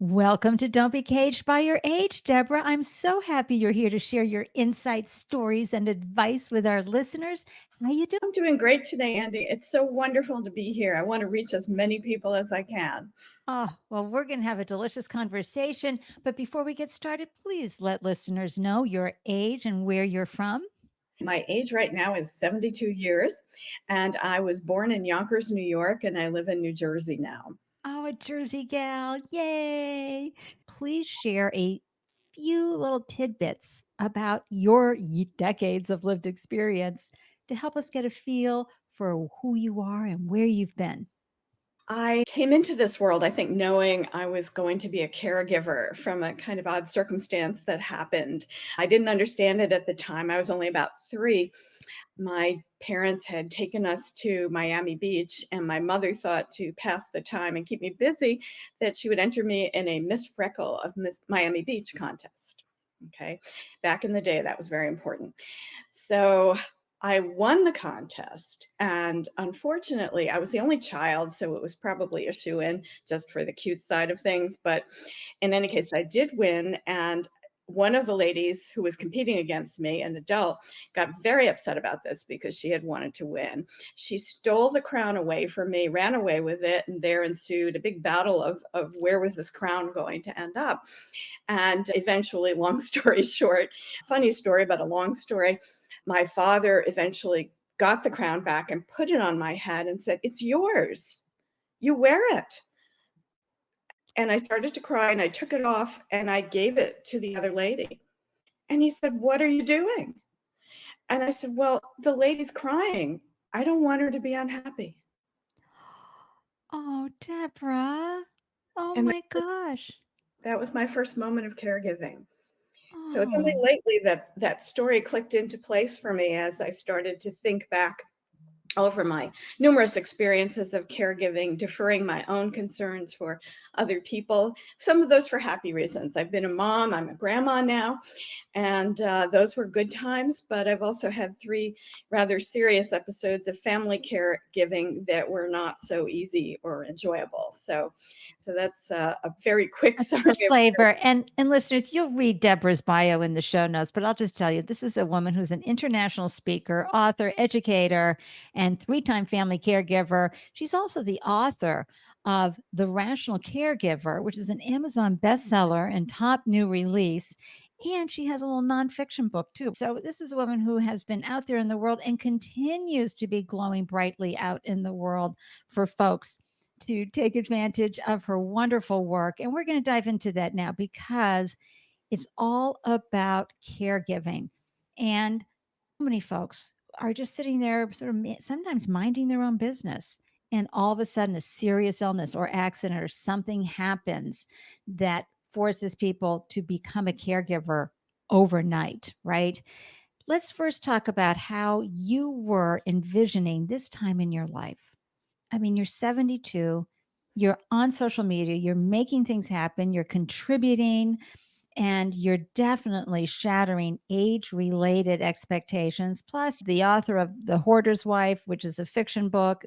Welcome to Don't Be Caged by Your Age, Deborah. I'm so happy you're here to share your insights, stories, and advice with our listeners. How you doing? I'm doing great today, Andy. It's so wonderful to be here. I want to reach as many people as I can. Oh, well, we're going to have a delicious conversation. But before we get started, please let listeners know your age and where you're from. My age right now is 72 years, and I was born in Yonkers, New York, and I live in New Jersey now. Oh, a Jersey gal. Yay. Please share a few little tidbits about your decades of lived experience to help us get a feel for who you are and where you've been. I came into this world, I think, knowing I was going to be a caregiver from a kind of odd circumstance that happened. I didn't understand it at the time. I was only about 3. My parents had taken us to Miami Beach, and my mother thought to pass the time and keep me busy that she would enter me in a Miss Freckle of Miss Miami Beach contest. Okay. Back in the day, that was very important. So I won the contest, and unfortunately, I was the only child, so it was probably a shoe-in just for the cute side of things. But in any case, I did win, and one of the ladies who was competing against me, an adult, got very upset about this because she had wanted to win. She stole the crown away from me, ran away with it, and there ensued a big battle of where was this crown going to end up. And eventually, long story short, funny story, but a long story, my father eventually got the crown back and put it on my head and said, "It's yours. You wear it." And I started to cry and I took it off and I gave it to the other lady. And he said, "What are you doing?" And I said, "Well, the lady's crying. I don't want her to be unhappy." Oh, Deborah. Oh And my gosh. that was my first moment of caregiving. So it's only Oh. lately that that story clicked into place for me as I started to think back over my numerous experiences of caregiving, deferring my own concerns for other people, some of those for happy reasons. I've been a mom, I'm a grandma now, and those were good times, but I've also had 3 rather serious episodes of family caregiving that were not so easy or enjoyable. So that's a very quick A summary good of flavor. And listeners, you'll read Deborah's bio in the show notes, but I'll just tell you, this is a woman who's an international speaker, author, educator, and three-time family caregiver. She's also the author of The Rational Caregiver, which is an Amazon bestseller and top new release. And she has a little nonfiction book too. So this is a woman who has been out there in the world and continues to be glowing brightly out in the world for folks to take advantage of her wonderful work. And we're going to dive into that now because it's all about caregiving. And so many folks are just sitting there, sort of sometimes minding their own business. And all of a sudden, a serious illness or accident or something happens that forces people to become a caregiver overnight, right? Let's first talk about how you were envisioning this time in your life. I mean, you're 72, you're on social media, you're making things happen, you're contributing, and you're definitely shattering age related expectations. Plus, the author of The Hoarder's Wife, which is a fiction book,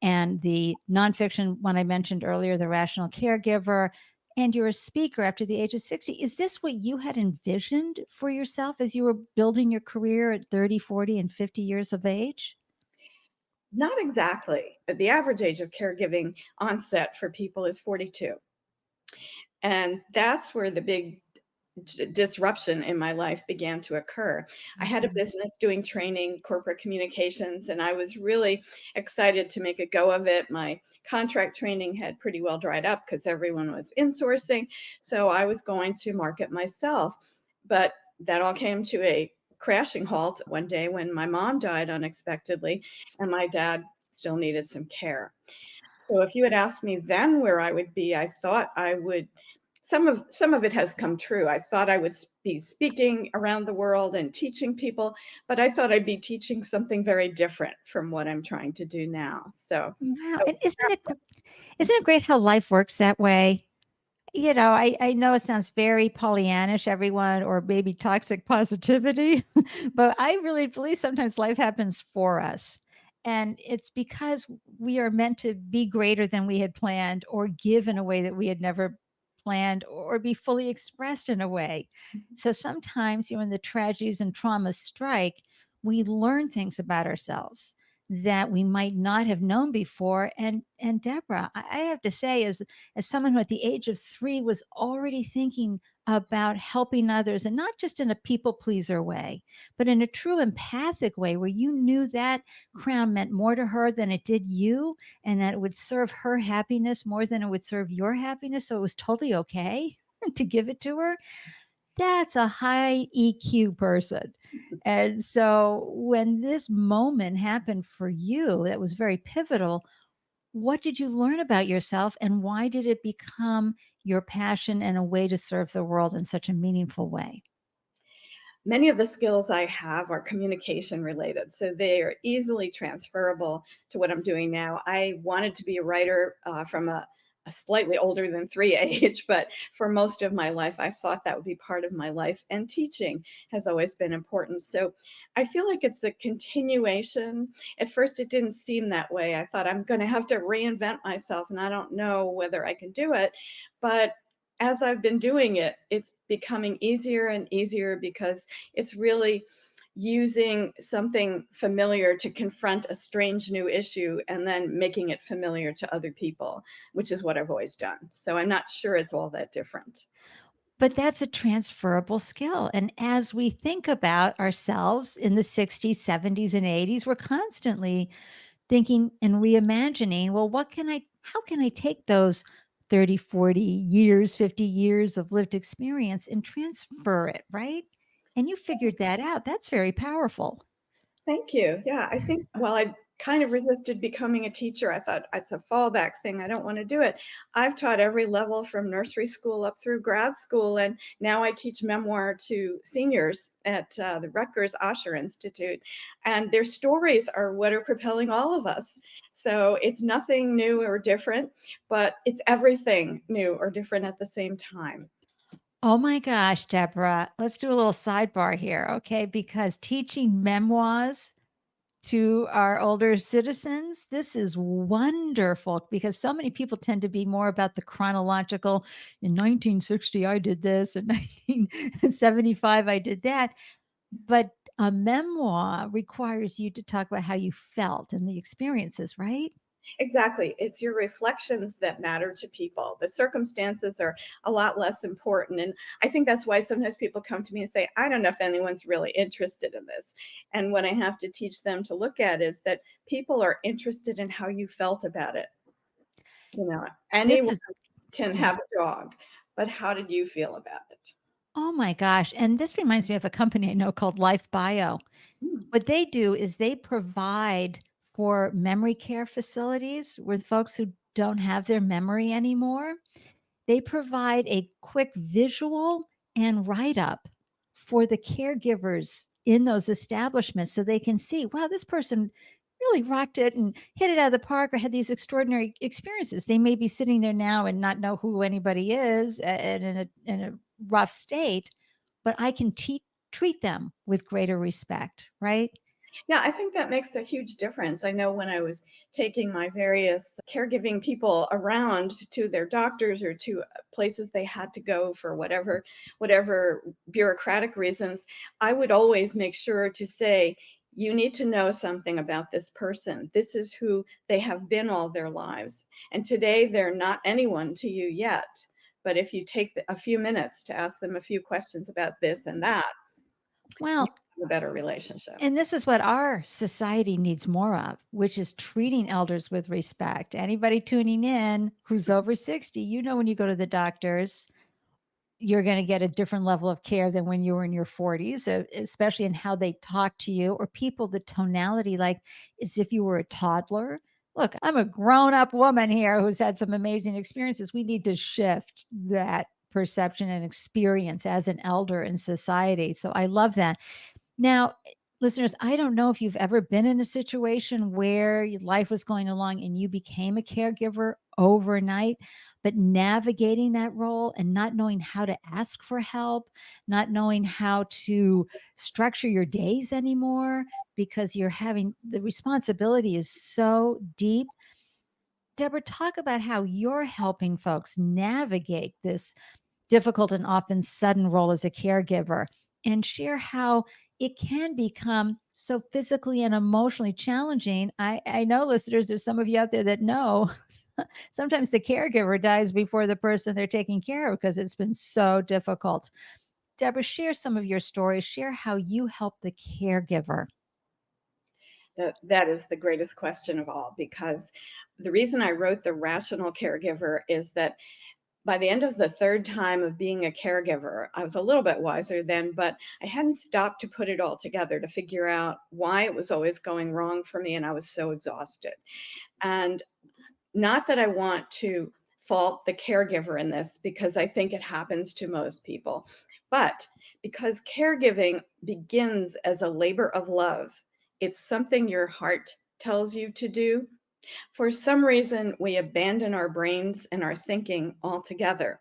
and the nonfiction one I mentioned earlier, The Rational Caregiver. And you're a speaker after the age of 60. Is this what you had envisioned for yourself as you were building your career at 30, 40, and 50 years of age? Not exactly. The average age of caregiving onset for people is 42. And that's where the big disruption in my life began to occur. I had a Mhm. business doing training, corporate communications, and I was really excited to make a go of it. My contract training had pretty well dried up because everyone was insourcing. So I was going to market myself. But that all came to a crashing halt one day when my mom died unexpectedly, and my dad still needed some care. So if you had asked me then where I would be, I thought I would some of it has come true. I thought I would be speaking around the world and teaching people, but I thought I'd be teaching something very different from what I'm trying to do now. So, Wow, so and isn't it great how life works that way? You know, I know it sounds very Pollyannish, everyone, or maybe toxic positivity, but I really believe sometimes life happens for us. And it's because we are meant to be greater than we had planned or give in a way that we had never planned or be fully expressed in a way. So sometimes, when the tragedies and traumas strike, we learn things about ourselves that we might not have known before. And Deborah, I have to say, as someone who at the age of 3 was already thinking about helping others, and not just in a people pleaser way, but in a true empathic way, where you knew that crown meant more to her than it did you, and that it would serve her happiness more than it would serve your happiness. So it was totally okay to give it to her. That's a high EQ person. And so when this moment happened for you, that was very pivotal. What did you learn about yourself, and why did it become your passion and a way to serve the world in such a meaningful way? Many of the skills I have are communication related, so they are easily transferable to what I'm doing now. I wanted to be a writer from a slightly older than 3 age, but for most of my life, I thought that would be part of my life, and teaching has always been important. So I feel like it's a continuation. At first, it didn't seem that way. I thought I'm going to have to reinvent myself, and I don't know whether I can do it. But as I've been doing it, it's becoming easier and easier because it's really using something familiar to confront a strange new issue and then making it familiar to other people, which is what I've always done. So I'm not sure it's all that different. But that's a transferable skill. And as we think about ourselves in the 60s, 70s, and 80s, we're constantly thinking and reimagining, well, how can I take those 30, 40 years, 50 years of lived experience and transfer it, right? And you figured that out. That's very powerful. Thank you. Yeah, I think while I kind of resisted becoming a teacher, I thought it's a fallback thing. I don't want to do it. I've taught every level from nursery school up through grad school, and now I teach memoir to seniors at the Rutgers Osher Institute, and their stories are what are propelling all of us. So it's nothing new or different, but it's everything new or different at the same time. Oh my gosh, Deborah, let's do a little sidebar here, okay? Because teaching memoirs to our older citizens, this is wonderful, because so many people tend to be more about the chronological. In 1960, I did this. In 1975, I did that. But a memoir requires you to talk about how you felt and the experiences, right? Exactly. It's your reflections that matter to people. The circumstances are a lot less important. And I think that's why sometimes people come to me and say, I don't know if anyone's really interested in this. And what I have to teach them to look at is that people are interested in how you felt about it. You know, This anyone is can Yeah. have a dog, but how did you feel about it? Oh my gosh. And this reminds me of a company I know called Life Bio. Hmm. What they do is they provide for memory care facilities with folks who don't have their memory anymore. They provide a quick visual and write up for the caregivers in those establishments, so they can see, wow, this person really rocked it and hit it out of the park, or had these extraordinary experiences. They may be sitting there now and not know who anybody is, and in a rough state, but I can treat them with greater respect, right? Yeah, I think that makes a huge difference. I know when I was taking my various caregiving people around to their doctors or to places they had to go for whatever bureaucratic reasons, I would always make sure to say, you need to know something about this person. This is who they have been all their lives. And today they're not anyone to you yet. But if you take a few minutes to ask them a few questions about this and that, you Well, have a better relationship. and this is what our society needs more of, which is treating elders with respect. Anybody tuning in who's over 60, when you go to the doctors, you're going to get a different level of care than when you were in your 40s, especially in how they talk to you, or people, the tonality, like as if you were a toddler. Look, I'm a grown up woman here who's had some amazing experiences. We need to shift that perception and experience as an elder in society. So I love that. Now, listeners, I don't know if you've ever been in a situation where your life was going along and you became a caregiver overnight, but navigating that role and not knowing how to ask for help, not knowing how to structure your days anymore, because you're having the responsibility is so deep. Deborah, talk about how you're helping folks navigate this difficult and often sudden role as a caregiver, and share how it can become so physically and emotionally challenging. I know, listeners, there's some of you out there that know sometimes the caregiver dies before the person they're taking care of because it's been so difficult. Deborah, share some of your stories, share how you help the caregiver. That is the greatest question of all, because the reason I wrote The Rational Caregiver is that by the end of the third time of being a caregiver, I was a little bit wiser then, but I hadn't stopped to put it all together to figure out why it was always going wrong for me, and I was so exhausted. And not that I want to fault the caregiver in this, because I think it happens to most people, but because caregiving begins as a labor of love. It's something your heart tells you to do. For some reason, we abandon our brains and our thinking altogether,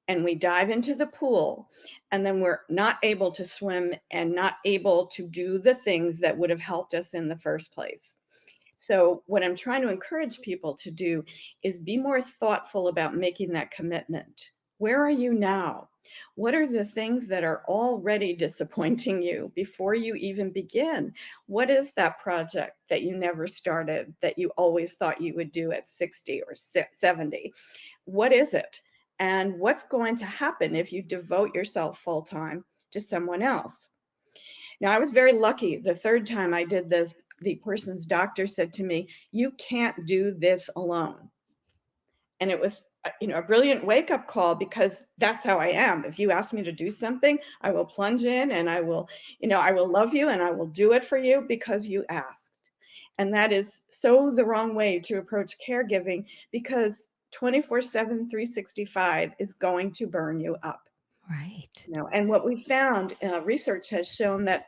and we dive into the pool, and then we're not able to swim and not able to do the things that would have helped us in the first place. So, what I'm trying to encourage people to do is be more thoughtful about making that commitment. Where are you now? What are the things that are already disappointing you before you even begin? What is that project that you never started that you always thought you would do at 60 or 70? What is it? And what's going to happen if you devote yourself full time to someone else? Now, I was very lucky. The third time I did this, the person's doctor said to me, "You can't do this alone." And it was, a brilliant wake-up call, because that's how I am. If you ask me to do something, I will plunge in, and I will love you and I will do it for you because you asked. And that is so the wrong way to approach caregiving, because 24/7, 365 is going to burn you up. Right. And what we found, research has shown that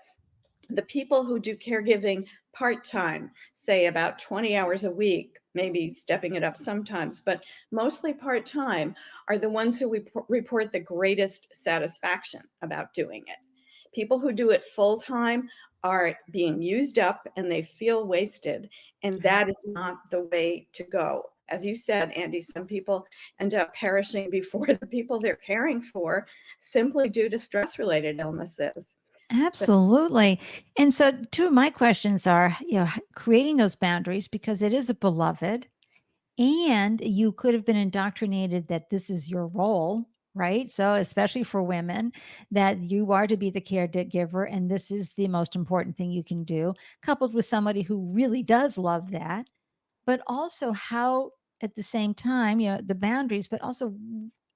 the people who do caregiving part-time, say about 20 hours a week, maybe stepping it up sometimes, but mostly part-time, are the ones who report the greatest satisfaction about doing it. People who do it full-time are being used up and they feel wasted, and Right. that is not the way to go. As you said, Andy, some people end up perishing before the people they're caring for, simply due to stress-related illnesses. So Absolutely. And so two of my questions are, creating those boundaries because it is a beloved, and you could have been indoctrinated that this is your role, right? So especially for women, that you are to be the caregiver and this is the most important thing you can do, coupled with somebody who really does love that, but also how at the same time, the boundaries, but also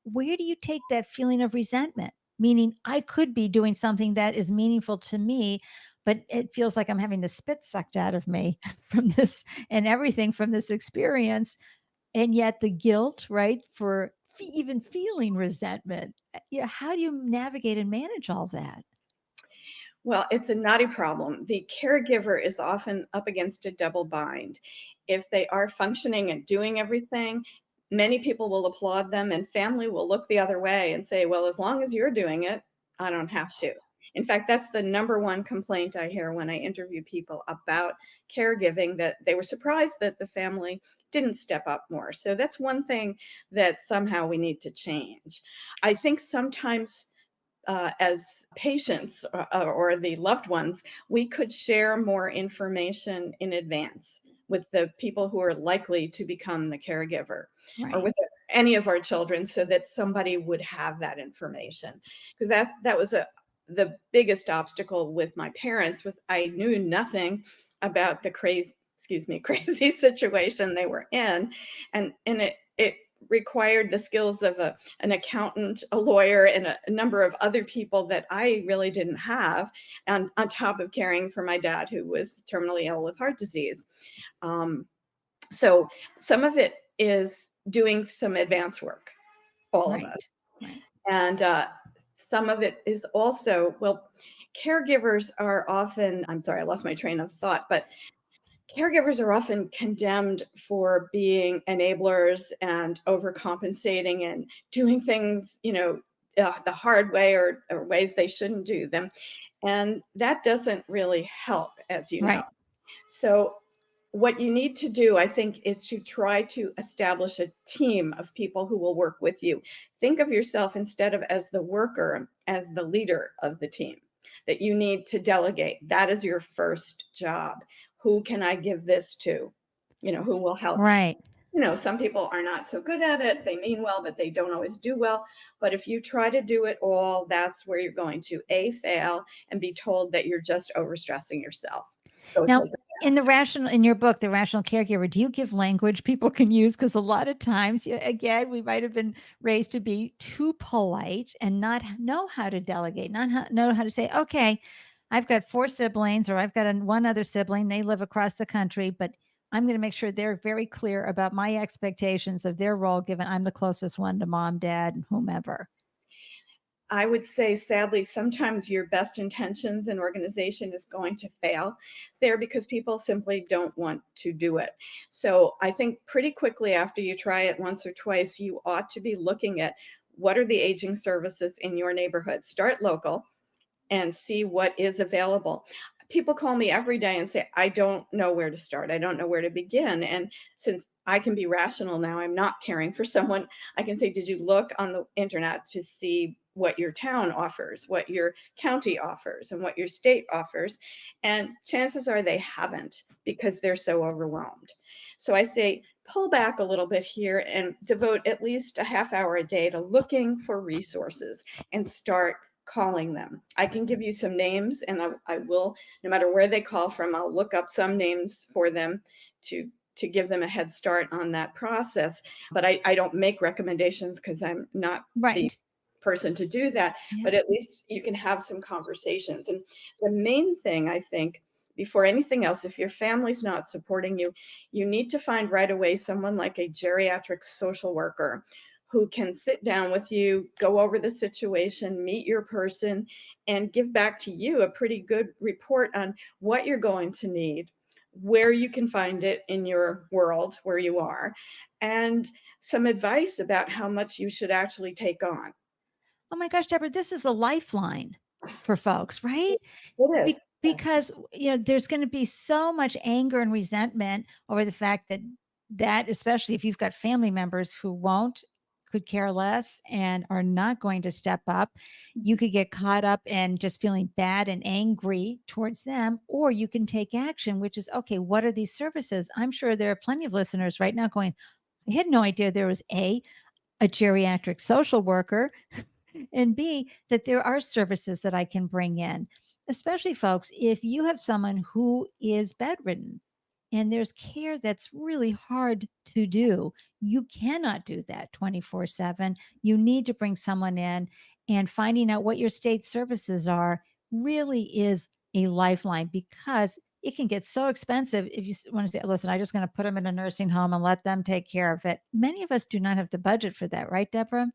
where do you take that feeling of resentment? Meaning, I could be doing something that is meaningful to me, but it feels like I'm having the spit sucked out of me from this and everything from this experience. And yet, the guilt, right, for even feeling resentment. How do you navigate and manage all that? well, it's a knotty problem. The caregiver is often up against a double bind. If they are functioning and doing everything, many people will applaud them, and family will look the other way and say, well, as long as you're doing it, I don't have to. In fact, that's the number one complaint I hear when I interview people about caregiving, that they were surprised that the family didn't step up more. So that's one thing that somehow we need to change. I think sometimes as patients, or the loved ones, we could share more information in advance with the people who are likely to become the caregiver, or Right. with any of our children, so that somebody would have that information. Because that was the biggest obstacle with my parents. With I knew nothing about the crazy, excuse me, crazy situation they were in, and it required the skills of an accountant, a lawyer, and a number of other people that I really didn't have, and on top of caring for my dad, who was terminally ill with heart disease. Um, so some of it is doing some advance work, all of us. Right. Right. And some of it is also, well, caregivers are often, I'm sorry, I lost my train of thought, but caregivers are often condemned for being enablers and overcompensating and doing things, the hard way, or ways they shouldn't do them. And that doesn't really help, as you know. Right. So what you need to do, I think, is to try to establish a team of people who will work with you. Think of yourself instead of as the worker, as the leader of the team, that you need to delegate. That is your first job. Who can I give this to? Who will help? Right. Some people are not so good at it. They mean well, but they don't always do well. But if you try to do it all, that's where you're going to A, fail, and be told that you're just overstressing yourself. Go Now, take a in bath. in your book, The Rational Caregiver, do you give language people can use? Because a lot of times, again, we might have been raised to be too polite and not know how to delegate, know how to say, okay, I've got four siblings, or I've got one other sibling. They live across the country, but I'm going to make sure they're very clear about my expectations of their role, given I'm the closest one to mom, dad, and whomever. I would say, sadly, sometimes your best intentions in organization is going to fail there because people simply don't want to do it. So I think pretty quickly after you try it once or twice, you ought to be looking at what are the aging services in your neighborhood. Start local and see what is available. People call me every day and say, I don't know where to start. I don't know where to begin. And since I can be rational now, I'm not caring for someone. I can say, did you look on the internet to see what your town offers, what your county offers, and what your state offers? And chances are they haven't because they're so overwhelmed. So I say, pull back a little bit here and devote at least a half hour a day to looking for resources and start calling them. I can give you some names, and I will, no matter where they call from, I'll look up some names for them to give them a head start on that process. But I don't make recommendations because I'm not the Right. person to do that. Yeah. But at least you can have some conversations. And the main thing, I think, before anything else, if your family's not supporting you, you need to find right away someone like a geriatric social worker who can sit down with you, go over the situation, meet your person, and give back to you a pretty good report on what you're going to need, where you can find it in your world where you are, and some advice about how much you should actually take on. Oh my gosh, Deborah, this is a lifeline for folks, right? It is. Because there's going to be so much anger and resentment over the fact that especially if you've got family members who could care less and are not going to step up, you could get caught up in just feeling bad and angry towards them, or you can take action, which is, okay, what are these services? I'm sure there are plenty of listeners right now going, I had no idea there was a geriatric social worker, and B, that there are services that I can bring in, especially folks, if you have someone who is bedridden and there's care that's really hard to do. You cannot do that 24/7. You need to bring someone in, and finding out what your state services are really is a lifeline, because it can get so expensive if you want to say, listen, I'm just going to put them in a nursing home and let them take care of it. Many of us do not have the budget for that, right, Deborah?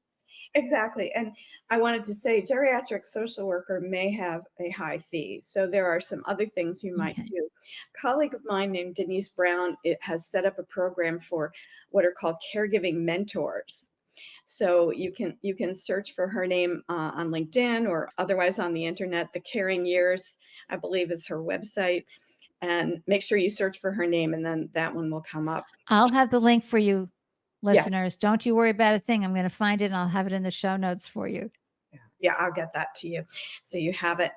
Exactly. And I wanted to say geriatric social worker may have a high fee. So there are some other things you might Okay. do. A colleague of mine named Denise Brown, it has set up a program for what are called caregiving mentors. So you can search for her name on LinkedIn or otherwise on the internet. The Caring Years, I believe, is her website. And make sure you search for her name, and then that one will come up. I'll have the link for you, Yeah, listeners. Don't you worry about a thing. I'm going to find it and I'll have it in the show notes for you. yeah, I'll get that to you so you have it.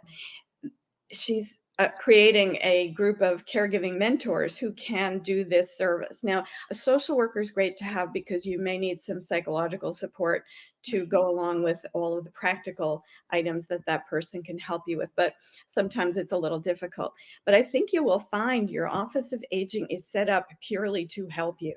She's creating a group of caregiving mentors who can do this service. Now, a social worker is great to have because you may need some psychological support to Right. go along with all of the practical items that that person can help you with. But sometimes it's a little difficult. But I think you will find your Office of Aging is set up purely to help you.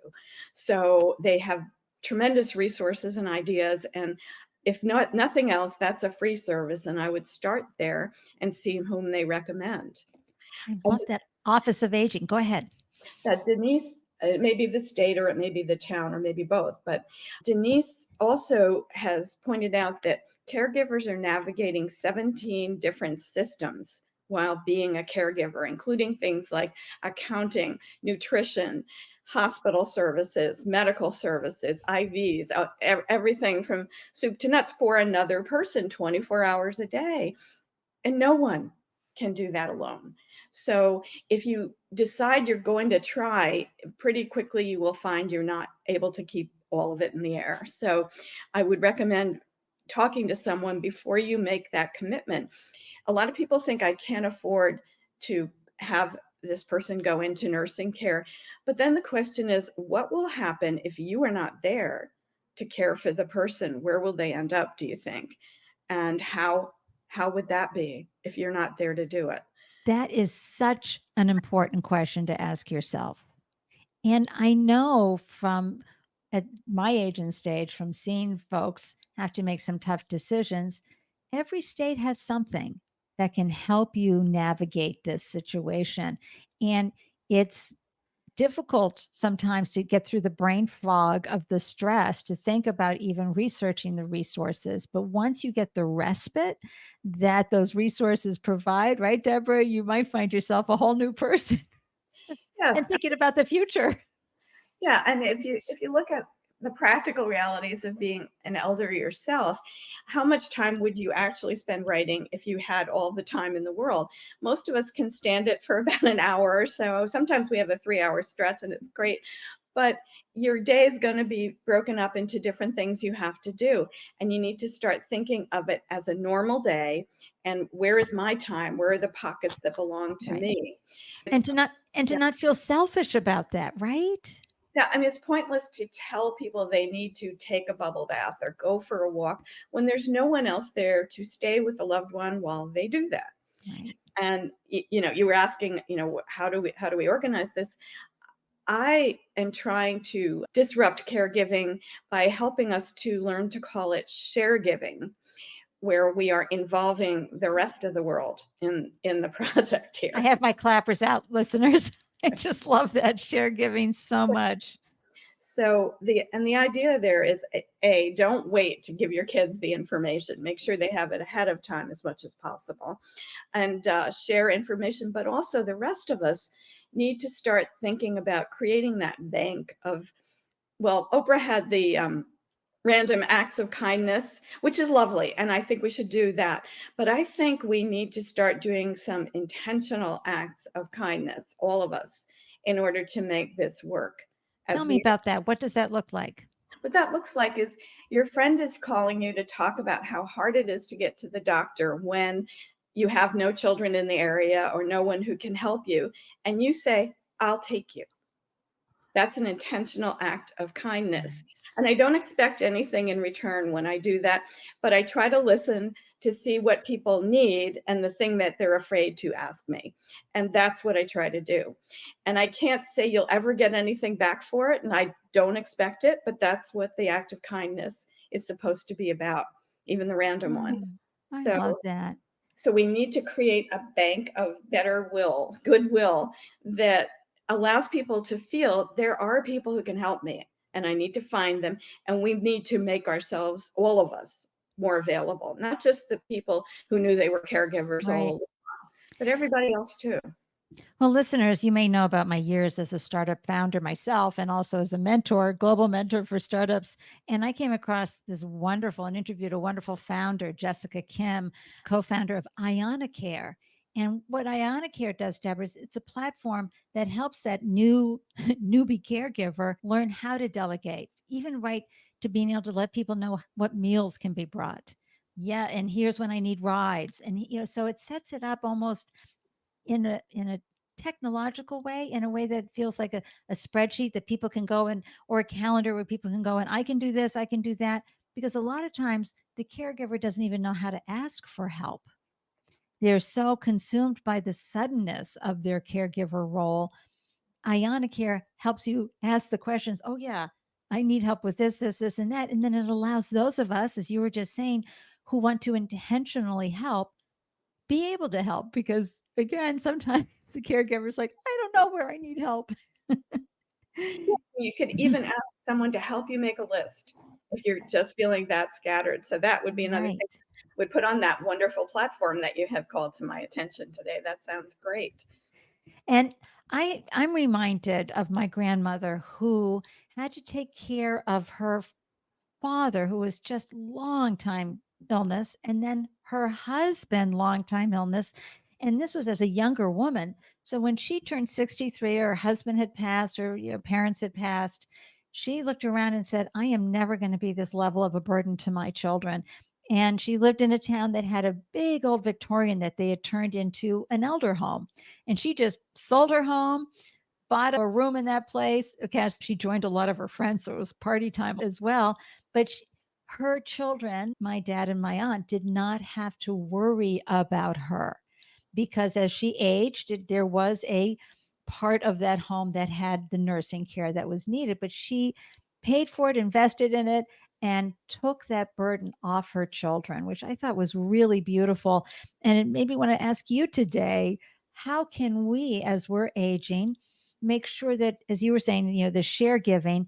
So they have tremendous resources and ideas. And if not nothing else, that's a free service. And I would start there and see whom they recommend. I As love that. Office of Aging. Go ahead. that Denise, it may be the state or it may be the town or maybe both, but Denise also has pointed out that caregivers are navigating 17 different systems while being a caregiver, including things like accounting, nutrition, hospital services, medical services, IVs, everything from soup to nuts for another person 24 hours a day. And no one can do that alone. So if you decide you're going to try, pretty quickly you will find you're not able to keep all of it in the air. So I would recommend talking to someone before you make that commitment. A lot of people think I can't afford to have this person go into nursing care. But then the question is, what will happen if you are not there to care for the person? Where will they end up, do you think? And how would that be if you're not there to do it? That is such an important question to ask yourself. And I know from at my age and stage, from seeing folks have to make some tough decisions, every state has something that can help you navigate this situation. And it's difficult sometimes to get through the brain fog of the stress to think about even researching the resources. But once you get the respite that those resources provide, right, Deborah, you might find yourself a whole new person and Yes. thinking about the future. Yeah, and if you look at the practical realities of being an elder yourself, how much time would you actually spend writing if you had all the time in the world? Most of us can stand it for about an hour or so. Sometimes we have a 3-hour stretch and it's great, but your day is going to be broken up into different things you have to do, and you need to start thinking of it as a normal day. And where is my time? Where are the pockets that belong to Right. me? It's And to not feel selfish about that, right? Yeah, I mean, it's pointless to tell people they need to take a bubble bath or go for a walk when there's no one else there to stay with a loved one while they do that. Right. And you were asking, how do we organize this? I am trying to disrupt caregiving by helping us to learn to call it share giving, where we are involving the rest of the world in the project I here. have my clappers out, listeners. I just love that share giving so much. So the idea there is a don't wait to give your kids the information. Make sure they have it ahead of time as much as possible, and share information. But also the rest of us need to start thinking about creating that bank of. Well, Oprah had the random acts of kindness, which is lovely, and I think we should do that. But I think we need to start doing some intentional acts of kindness, all of us, in order to make this work Tell as me we about that. What does that look like? what that looks like is your friend is calling you to talk about how hard it is to get to the doctor when you have no children in the area or no one who can help you. And you say, I'll take you. That's an intentional act of kindness. And I Nice. don't expect anything in return when I do that, but I try to listen to see what people need and the thing that they're afraid to ask me. And that's what I try to do. And I can't say you'll ever get anything back for it, and I don't expect it, but that's what the act of kindness is supposed to be about, even the random ones. Mm, I So love that. so we need to create a bank of better will, goodwill that allows people to feel there are people who can help me and I need to find them. And we need to make ourselves, all of us, more available, not just the people who knew they were caregivers Right. all, but everybody else too. Well, listeners, you may know about my years as a startup founder myself and also as a mentor, global mentor for startups. And I came across this wonderful and interviewed a wonderful founder, Jessica Kim, co founder of Care. And what Care does, Deborah, is it's a platform that helps that new newbie caregiver learn how to delegate, even right to being able to let people know what meals can be brought. Yeah, and here's when I need rides. And so it sets it up almost in a technological way, in a way that feels like a spreadsheet that people can go in, or a calendar where people can go and I can do this, I can do that. Because a lot of times the caregiver doesn't even know how to ask for help. They're so consumed by the suddenness of their caregiver role. Care helps you ask the questions. Oh yeah, I need help with this, and that. And then it allows those of us, as you were just saying, who want to intentionally help, be able to help, because again, sometimes the caregiver's like, I don't know where I need help. You could even ask someone to help you make a list if you're just feeling that scattered. So that would be another thing Right. would put on that wonderful platform that you have called to my attention today. That sounds great. And I'm reminded of my grandmother who had to take care of her father, who was just long time illness, and then her husband long time illness. And this was as a younger woman. So when she turned 63, her husband had passed, her parents had passed, she looked around and said, I am never going to be this level of a burden to my children. And she lived in a town that had a big old Victorian that they had turned into an elder home. And she just sold her home, bought a room in that place. Okay, she joined a lot of her friends, so it was party time as well. But her children, my dad and my aunt, did not have to worry about her because as she aged, there was a part of that home that had the nursing care that was needed, but she paid for it, invested in it, and took that burden off her children, which I thought was really beautiful. And it made me want to ask you today, how can we, as we're aging, make sure that, as you were saying, the share giving,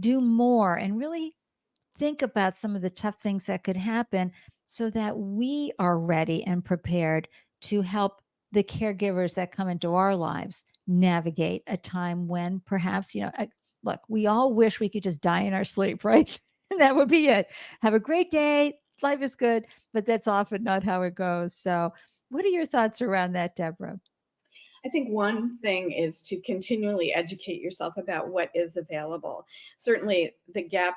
do more and really think about some of the tough things that could happen so that we are ready and prepared to help the caregivers that come into our lives navigate a time when perhaps, look, we all wish we could just die in our sleep, right? And that would be it. Have a great day. Life is good, but that's often not how it goes. So, what are your thoughts around that, Deborah? I think one thing is to continually educate yourself about what is available. Certainly, the gap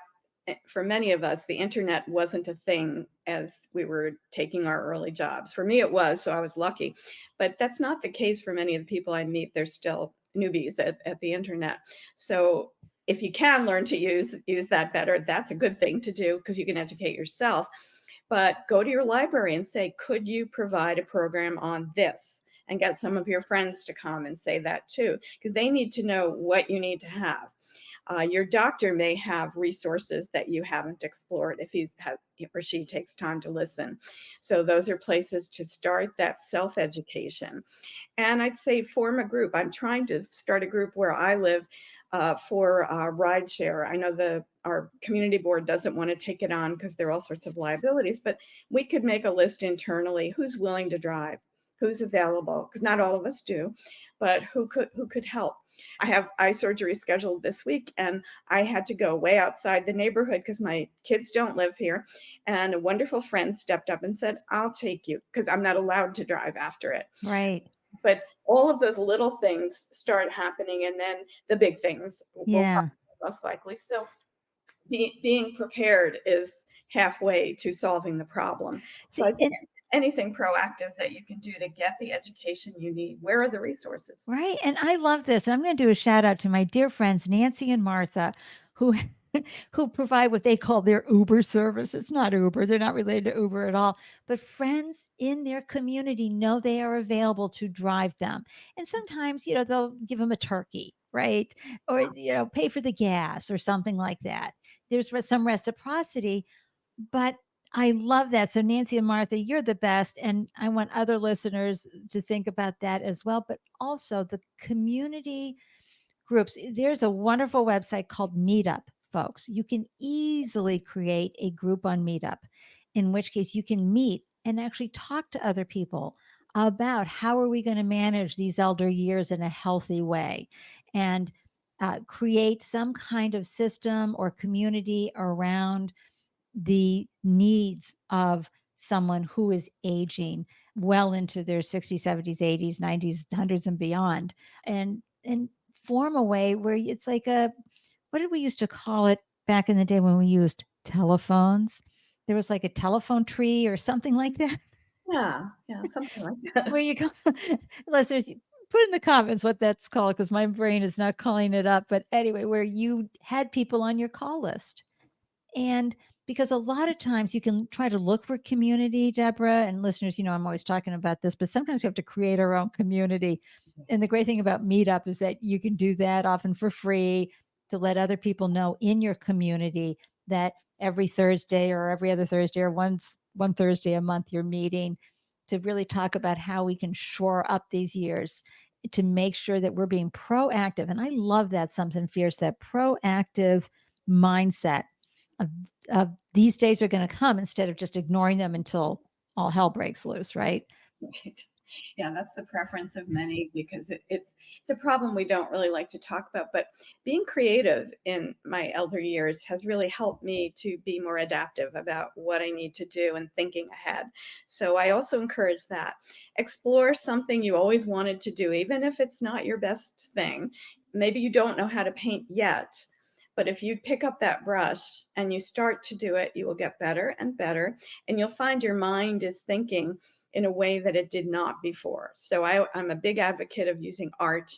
for many of us, the internet wasn't a thing as we were taking our early jobs. For me, it was, so I was lucky. But that's not the case for many of the people I meet. They're still newbies at the internet. So if you can learn to use that better, that's a good thing to do because you can educate yourself. But go to your library and say, could you provide a program on this? And get some of your friends to come and say that too, because they need to know what you need to have. Your doctor may have resources that you haven't explored if he or she takes time to listen. So those are places to start that self-education. And I'd say form a group. I'm trying to start a group where I live for rideshare. I know our community board doesn't want to take it on because there are all sorts of liabilities, but we could make a list internally who's willing to drive, who's available, because not all of us do, but who could help. I have eye surgery scheduled this week, and I had to go way outside the neighborhood because my kids don't live here. And a wonderful friend stepped up and said, I'll take you because I'm not allowed to drive after it. Right. But all of those little things start happening, and then the big things will follow Yeah. most likely. So being prepared is halfway to solving the problem. So I See, think anything proactive that you can do to get the education you need. Where are the resources? right. And I love this. And I'm going to do a shout out to my dear friends, Nancy and Martha, who who provide what they call their Uber service. It's not Uber. They're not related to Uber at all. But friends in their community know they are available to drive them. And sometimes, they'll give them a turkey, right? Or, pay for the gas or something like that. There's some reciprocity, but I love that. So, Nancy and Martha, you're the best. And I want other listeners to think about that as well. But also the community groups. There's a wonderful website called Meetup, folks. You can easily create a group on Meetup, in which case you can meet and actually talk to other people about how are we going to manage these elder years in a healthy way and create some kind of system or community around the needs of someone who is aging well into their 60s, 70s, 80s, 90s, 100s and beyond, and form a way where it's like a, what did we used to call it back in the day when we used telephones? There was like a telephone tree or something like that. Yeah, yeah, something like that. Where you go, listeners, put in the comments what that's called because my brain is not calling it up. But anyway, where you had people on your call list. And because a lot of times you can try to look for community, Deborah, and listeners, I'm always talking about this, but sometimes we have to create our own community. And the great thing about Meetup is that you can do that often for free to let other people know in your community that every Thursday or every other Thursday or one Thursday a month you're meeting to really talk about how we can shore up these years to make sure that we're being proactive. And I love that something fierce, that proactive mindset of, these days are going to come instead of just ignoring them until all hell breaks loose, right? Right. Yeah, that's the preference of many because it's a problem we don't really like to talk about. But being creative in my elder years has really helped me to be more adaptive about what I need to do and thinking ahead. So I also encourage that. Explore something you always wanted to do, even if it's not your best thing. Maybe you don't know how to paint yet. But if you pick up that brush and you start to do it, you will get better and better, and you'll find your mind is thinking in a way that it did not before. So I'm a big advocate of using art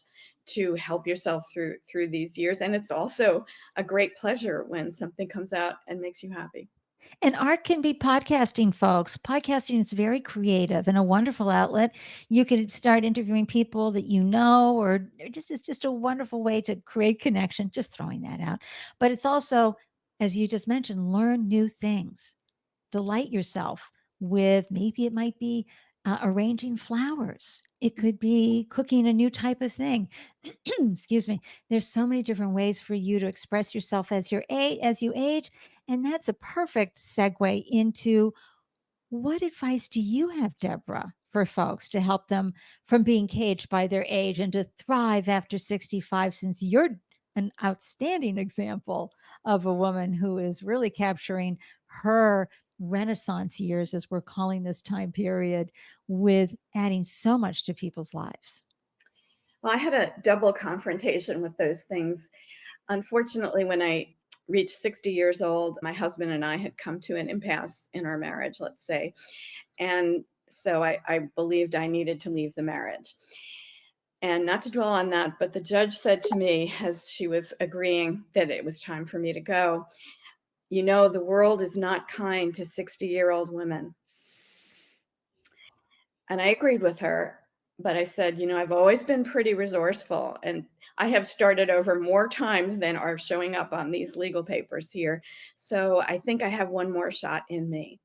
to help yourself through these years. And it's also a great pleasure when something comes out and makes you happy. And art can be podcasting, folks. Podcasting is very creative and a wonderful outlet. You could start interviewing people that you know, or just it's just a wonderful way to create connection. Just throwing that out. But it's also, as you just mentioned, learn new things. Delight yourself with maybe it might be arranging flowers. It could be cooking a new type of thing. Excuse me. There's so many different ways for you to express yourself as you age, and that's a perfect segue into what advice do you have, Deborah, for folks to help them from being caged by their age and to thrive after 65, since you're an outstanding example of a woman who is really capturing her renaissance years, as we're calling this time period, with adding so much to people's lives? Well, I had a double confrontation with those things. Unfortunately, when I reached 60 years old, my husband and I had come to an impasse in our marriage, let's say. And so I believed I needed to leave the marriage. And not to dwell on that, but the judge said to me as she was agreeing that it was time for me to go, you know, the world is not kind to 60-year-old women. And I agreed with her, but I said, you know, I've always been pretty resourceful and I have started over more times than are showing up on these legal papers here. So I think I have one more shot in me.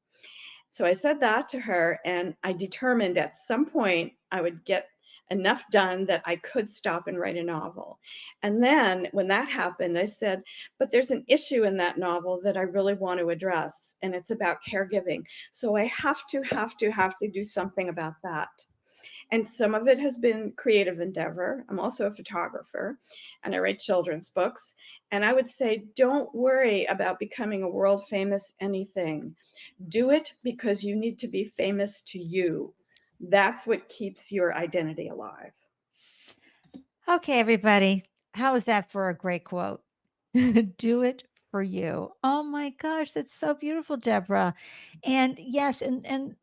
So I said that to her, and I determined at some point I would get enough done that I could stop and write a novel. And then when that happened, I said, but there's an issue in that novel that I really want to address, and it's about caregiving. So I have to do something about that. And some of it has been creative endeavor. I'm also a photographer and I write children's books. And I would say, don't worry about becoming a world famous anything. Do it because you need to be famous to you. That's what keeps your identity alive. Okay, everybody. How is that for a great quote? Do it for you. Oh my gosh, that's so beautiful, Deborah. And yes, and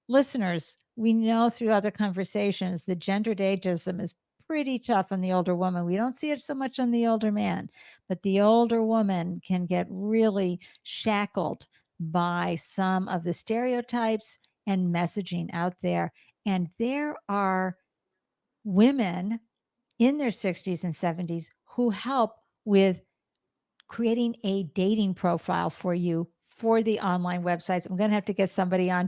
listeners, we know through other conversations that gendered ageism is pretty tough on the older woman. We don't see it so much on the older man, but the older woman can get really shackled by some of the stereotypes and messaging out there. And there are women in their 60s and 70s who help with creating a dating profile for you for the online websites. I'm going to have to get somebody on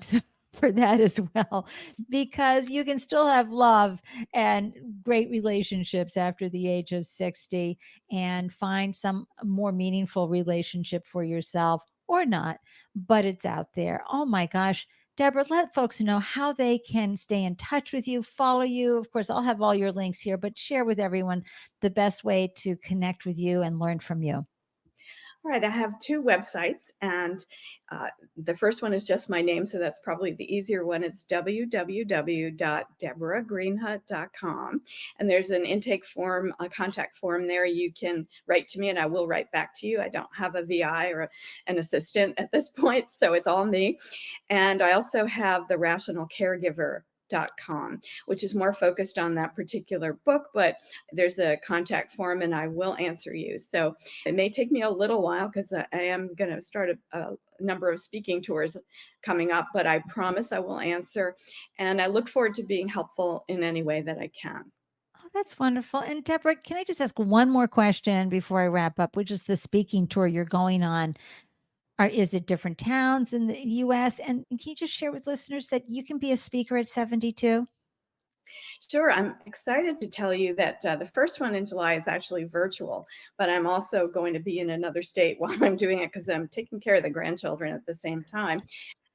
for that as well, because you can still have love and great relationships after the age of 60 and find some more meaningful relationship for yourself or not, but it's out there. Oh my gosh. Deborah, let folks know how they can stay in touch with you, follow you. Of course, I'll have all your links here, but share with everyone the best way to connect with you and learn from you. All right, I have two websites, and the first one is just my name, so that's probably the easier one. It's www.deborahgreenhut.com, and there's an intake form, a contact form there. You can write to me, and I will write back to you. I don't have a VI or an assistant at this point, so it's all me. And I also have the Rational Caregiver.com, which is more focused on that particular book, but there's a contact form and I will answer you. So it may take me a little while because I am going to start a number of speaking tours coming up, but I promise I will answer. And I look forward to being helpful in any way that I can. Oh, that's wonderful. And Deborah, can I just ask one more question before I wrap up, which is the speaking tour you're going on? Is it different towns in the US? And can you just share with listeners that you can be a speaker at 72? Sure, I'm excited to tell you that the first one in July is actually virtual, but I'm also going to be in another state while I'm doing it because I'm taking care of the grandchildren at the same time.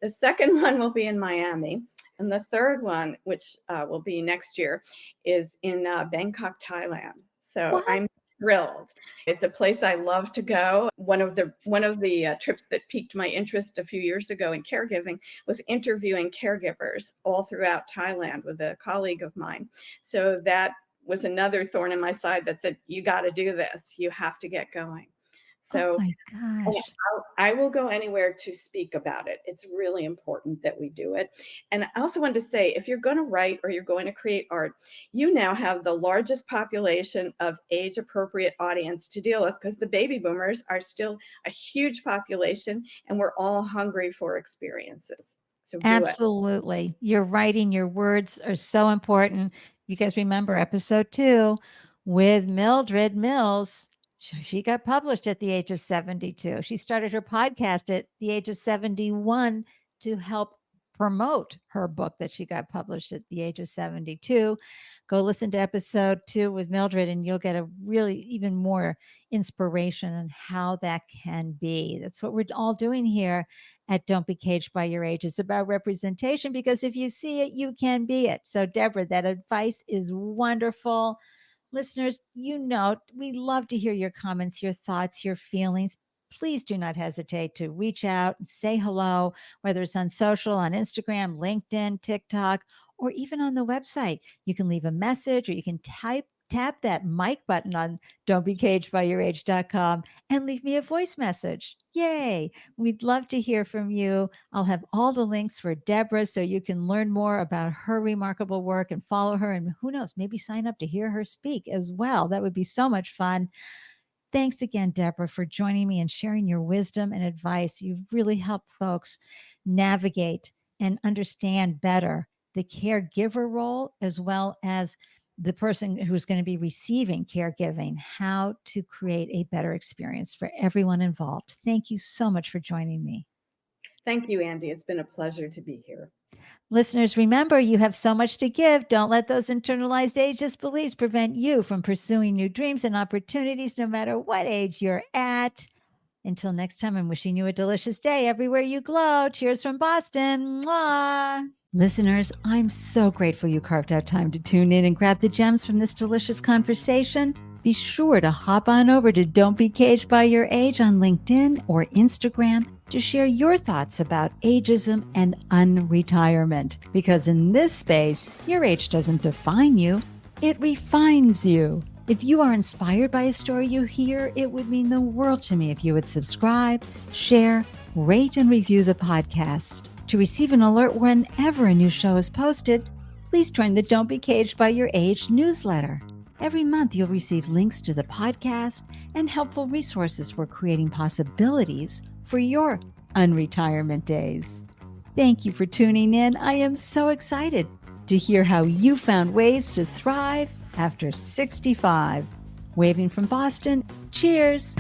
The second one will be in Miami, And the third one, which will be next year, is in Bangkok, Thailand. So What? I'm thrilled. It's a place I love to go. One of the trips that piqued my interest a few years ago in caregiving was interviewing caregivers all throughout Thailand with a colleague of mine. So that was another thorn in my side that said, you got to do this. You have to get going. Oh So my and gosh. I will go anywhere to speak about it. It's really important that we do it. And I also wanted to say, if you're going to write or you're going to create art, you now have the largest population of age appropriate audience to deal with, because the baby boomers are still a huge population and we're all hungry for experiences. So do it. Absolutely. Your writing, your words are so important. You guys remember episode 2 with Mildred Mills. She got published at the age of 72. She started her podcast at the age of 71 to help promote her book that she got published at the age of 72. Go listen to episode 2 with Mildred, and you'll get a really even more inspiration on how that can be. That's what we're all doing here at Don't Be Caged by Your Age. It's about representation, because if you see it, you can be it. So, Deborah, that advice is wonderful. Listeners, we love to hear your comments, your thoughts, your feelings. Please do not hesitate to reach out and say hello, whether it's on social, on Instagram, LinkedIn, TikTok, or even on the website. You can leave a message, or you can tap that mic button on don'tbecagedbyyourage.com and leave me a voice message. Yay. We'd love to hear from you. I'll have all the links for Deborah so you can learn more about her remarkable work and follow her. And who knows, maybe sign up to hear her speak as well. That would be so much fun. Thanks again, Deborah, for joining me and sharing your wisdom and advice. You've really helped folks navigate and understand better the caregiver role, as well as the person who's going to be receiving caregiving, how to create a better experience for everyone involved. Thank you so much for joining me. Thank you, Andy. It's been a pleasure to be here. Listeners, remember, you have so much to give. Don't let those internalized ageist beliefs prevent you from pursuing new dreams and opportunities, no matter what age you're at. Until next time, I'm wishing you a delicious day everywhere you glow. Cheers from Boston. Mwah. Listeners, I'm so grateful you carved out time to tune in and grab the gems from this delicious conversation. Be sure to hop on over to Don't Be Caged by Your Age on LinkedIn or Instagram to share your thoughts about ageism and unretirement. Because in this space, your age doesn't define you, it refines you. If you are inspired by a story you hear, it would mean the world to me if you would subscribe, share, rate, and review the podcast. To receive an alert whenever a new show is posted, please join the Don't Be Caged by Your Age newsletter. Every month, you'll receive links to the podcast and helpful resources for creating possibilities for your unretirement days. Thank you for tuning in. I am so excited to hear how you found ways to thrive after 65. Waving from Boston, cheers.